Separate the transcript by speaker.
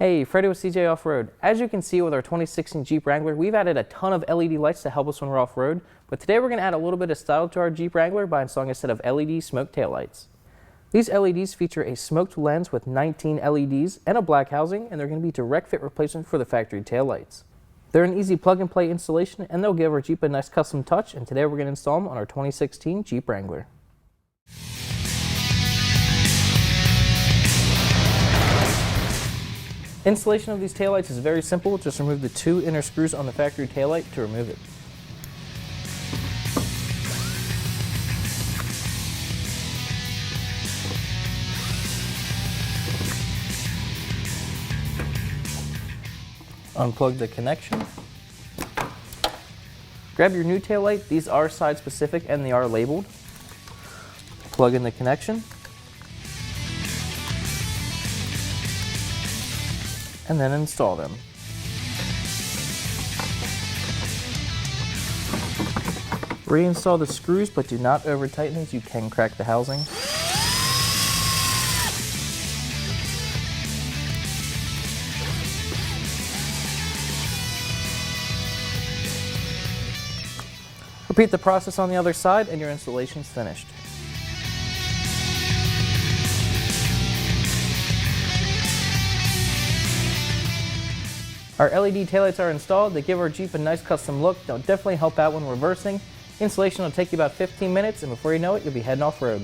Speaker 1: Hey, Freddy with CJ Off-Road. As you can see with our 2016 Jeep Wrangler, we've added a ton of LED lights to help us when we're off-road, but today we're going to add a little bit of style to our Jeep Wrangler by installing a set of LED smoke taillights. These LEDs feature a smoked lens with 19 LEDs and a black housing, and they're going to be direct fit replacement for the factory taillights. They're an easy plug-and-play installation, and they'll give our Jeep a nice custom touch, and today we're going to install them on our 2016 Jeep Wrangler. Installation of these taillights is very simple. Just remove the two inner screws on the factory taillight to remove it. Unplug the connection. Grab your new taillight. These are side specific and they are labeled. Plug in the connection. And then install them. Reinstall the screws, but do not over tighten as you can crack the housing. Repeat the process on the other side and your installation is finished. Our LED taillights are installed. They give our Jeep a nice custom look. They'll definitely help out when reversing. Installation will take you about 15 minutes, and before you know it, you'll be heading off-road.